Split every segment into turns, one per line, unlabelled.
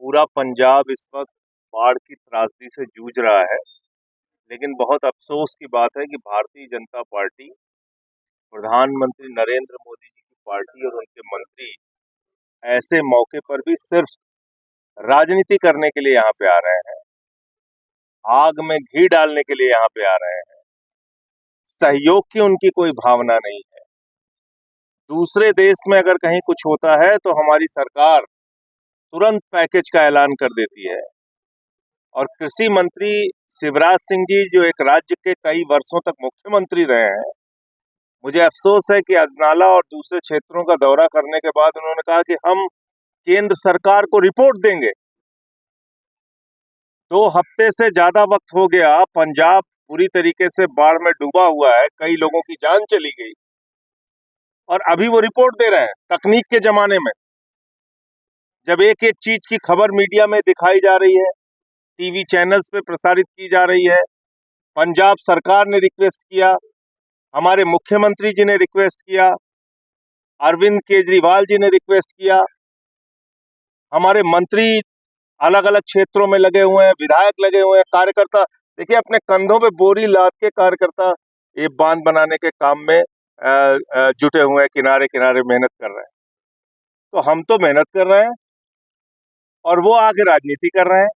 पूरा पंजाब इस वक्त बाढ़ की त्रासदी से जूझ रहा है। लेकिन बहुत अफसोस की बात है कि भारतीय जनता पार्टी, प्रधानमंत्री नरेंद्र मोदी जी की पार्टी और उनके मंत्री ऐसे मौके पर भी सिर्फ राजनीति करने के लिए यहाँ पे आ रहे हैं, आग में घी डालने के लिए यहाँ पे आ रहे हैं। सहयोग की उनकी कोई भावना नहीं है। दूसरे देश में अगर कहीं कुछ होता है तो हमारी सरकार तुरंत पैकेज का ऐलान कर देती है। और कृषि मंत्री शिवराज सिंह जी, जो एक राज्य के कई वर्षों तक मुख्यमंत्री रहे हैं, मुझे अफसोस है कि अजनाला और दूसरे क्षेत्रों का दौरा करने के बाद उन्होंने कहा कि हम केंद्र सरकार को रिपोर्ट देंगे। 2 हफ्ते से ज्यादा वक्त हो गया, पंजाब पूरी तरीके से बाढ़ में डूबा हुआ है, कई लोगों की जान चली गई और अभी वो रिपोर्ट दे रहे हैं। तकनीक के जमाने में जब एक एक चीज की खबर मीडिया में दिखाई जा रही है, टीवी चैनल्स पे प्रसारित की जा रही है, पंजाब सरकार ने रिक्वेस्ट किया, हमारे मुख्यमंत्री जी ने रिक्वेस्ट किया, अरविंद केजरीवाल जी ने रिक्वेस्ट किया, हमारे मंत्री अलग अलग क्षेत्रों में लगे हुए हैं, विधायक लगे हुए हैं, कार्यकर्ता देखिए अपने कंधों पे बोरी लाद के कार्यकर्ता ये बांध बनाने के काम में जुटे हुए हैं, किनारे किनारे मेहनत कर रहे हैं। तो हम तो मेहनत कर रहे हैं और वो आगे राजनीति कर रहे हैं।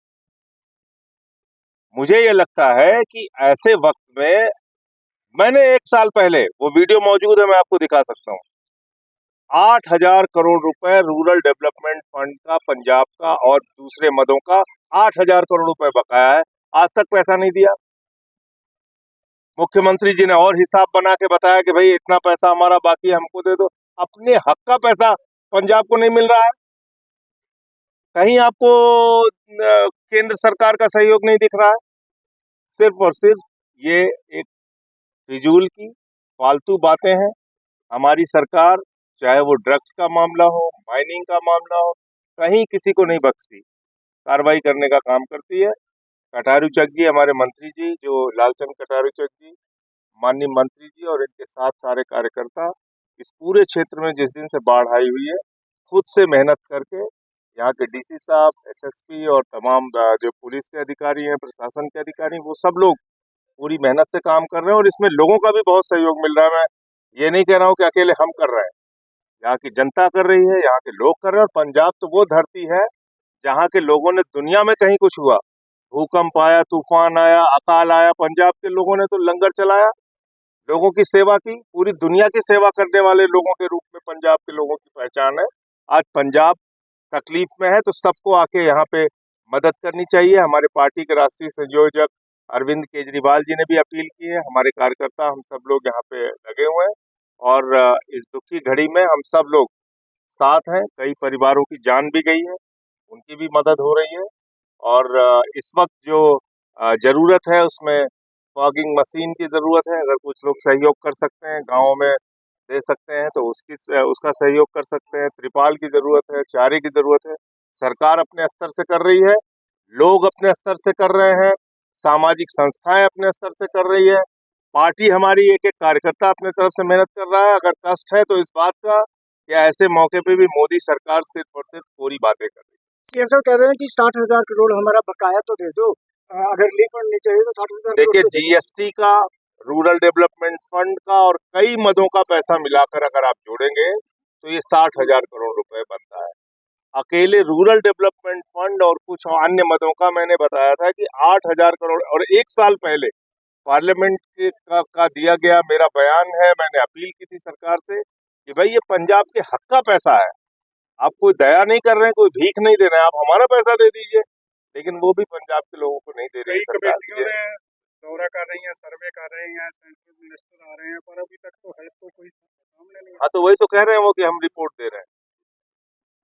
मुझे ये लगता है कि ऐसे वक्त में मैंने 1 साल पहले, वो वीडियो मौजूद है, मैं आपको दिखा सकता हूँ, 8,000 करोड़ रुपए रूरल डेवलपमेंट फंड का, पंजाब का और दूसरे मदों का 8,000 करोड़ रुपए बकाया है, आज तक पैसा नहीं दिया। मुख्यमंत्री जी ने और हिसाब बना के बताया कि भाई इतना पैसा हमारा बाकी है, हमको दे दो। अपने हक का पैसा पंजाब को नहीं मिल रहा है। कहीं आपको केंद्र सरकार का सहयोग नहीं दिख रहा है। सिर्फ और सिर्फ ये एक फिजूल की फालतू बातें हैं। हमारी सरकार, चाहे वो ड्रग्स का मामला हो, माइनिंग का मामला हो, कहीं किसी को नहीं बख्शती, कार्रवाई करने का काम करती है। कटारू चक जी, हमारे मंत्री जी, जो लालचंद कटारू चक जी, माननीय मंत्री जी और इनके साथ सारे कार्यकर्ता इस पूरे क्षेत्र में जिस दिन से बाढ़ आई हुई है, खुद से मेहनत करके यहाँ के डीसी साहब, एसएसपी और तमाम जो पुलिस के अधिकारी हैं, प्रशासन के अधिकारी, वो सब लोग पूरी मेहनत से काम कर रहे हैं और इसमें लोगों का भी बहुत सहयोग मिल रहा है। मैं ये नहीं कह रहा हूँ कि अकेले हम कर रहे हैं, यहाँ की जनता कर रही है, यहाँ के लोग कर रहे हैं। और पंजाब तो वो धरती है जहाँ के लोगों ने, दुनिया में कहीं कुछ हुआ, भूकंप आया, तूफान आया, अकाल आया, पंजाब के लोगों ने तो लंगर चलाया, लोगों की सेवा की। पूरी दुनिया की सेवा करने वाले लोगों के रूप में पंजाब के लोगों की पहचान है। आज पंजाब तकलीफ में है तो सबको आके यहाँ पे मदद करनी चाहिए। हमारे पार्टी के राष्ट्रीय संयोजक अरविंद केजरीवाल जी ने भी अपील की है। हमारे कार्यकर्ता, हम सब लोग यहाँ पे लगे हुए हैं और इस दुख की घड़ी में हम सब लोग साथ हैं। कई परिवारों की जान भी गई है, उनकी भी मदद हो रही है। और इस वक्त जो जरूरत है उसमें फॉगिंग मशीन की जरूरत है। अगर कुछ लोग सहयोग कर सकते हैं, गाँव में दे सकते हैं तो उसका सहयोग कर सकते हैं। त्रिपाल की जरूरत है, चारे की जरूरत है। सरकार अपने स्तर से कर रही है, लोग अपने स्तर से कर रहे हैं, सामाजिक संस्थाएं अपने स्तर से कर रही है, पार्टी हमारी एक एक कार्यकर्ता अपने तरफ से मेहनत कर रहा है। अगर कष्ट है तो इस बात का कि ऐसे मौके पे भी मोदी सरकार सिर्फ और सिर्फ पूरी बातें कर रही है।
सीएम साहब कह रहे हैं कि 60,000 करोड़ हमारा बकाया तो दे दो, अगर रिफंड नहीं चाहिए तो 60,000
देखिए, जीएसटी का, रूरल डेवलपमेंट फंड का और कई मदों का पैसा मिलाकर अगर आप जोड़ेंगे तो ये 60,000 करोड़ रुपए बनता है। अकेले रूरल डेवलपमेंट फंड और कुछ अन्य मदों का मैंने बताया था कि 8,000 करोड़। और 1 साल पहले पार्लियामेंट का दिया गया मेरा बयान है, मैंने अपील की थी सरकार से कि भाई ये पंजाब के हक का पैसा है, आप कोई दया नहीं कर रहे हैं, कोई भीख नहीं दे रहे हैं, आप हमारा पैसा दे दीजिए। लेकिन वो भी पंजाब के लोगों को नहीं दे रही सरकार।
दौरा कर रही हैं, सर्वे कर रहे हैं, सेंट्रल मिनिस्टर आ रहे हैं, पर अभी तक तो है तो कोई सामने नहीं।
हाँ, तो वही तो कह रहे हैं वो कि हम रिपोर्ट दे रहे हैं,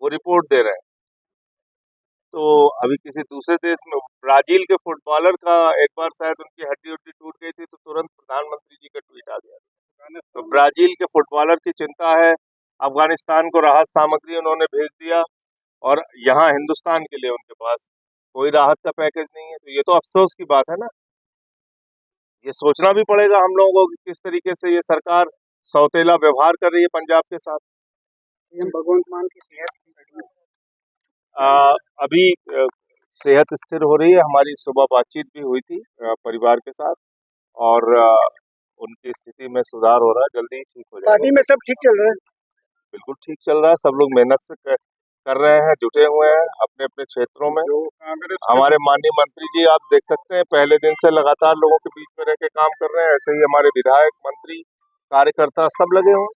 वो रिपोर्ट दे रहे हैं। तो अभी किसी दूसरे देश में, ब्राजील के फुटबॉलर का एक बार शायद उनकी हड्डी उड्डी टूट गई थी तो तुरंत प्रधानमंत्री जी का ट्वीट आ गया। तो ब्राजील के फुटबॉलर की चिंता है, अफगानिस्तान को राहत सामग्री उन्होंने भेज दिया और यहाँ हिंदुस्तान के लिए उनके पास कोई राहत का पैकेज नहीं है। तो ये तो अफसोस की बात है ना। ये सोचना भी पड़ेगा हम लोगों को कि किस तरीके से ये सरकार सौतेला व्यवहार कर रही है पंजाब के साथ।
भगवंत मान की सेहत
अभी सेहत स्थिर हो रही है। हमारी सुबह बातचीत भी हुई थी परिवार के साथ, और उनकी स्थिति में सुधार हो रहा है, जल्दी ही ठीक हो जाएगा।
पार्टी में सब ठीक चल रहा है?
बिल्कुल ठीक चल रहा है, सब लोग मेहनत से कर रहे हैं, जुटे हुए हैं अपने अपने क्षेत्रों में।
जो कांग्रेस
हमारे माननीय मंत्री जी आप देख सकते हैं पहले दिन से लगातार लोगों के बीच में रह के काम कर रहे हैं, ऐसे ही हमारे विधायक, मंत्री, कार्यकर्ता सब लगे हुए हैं।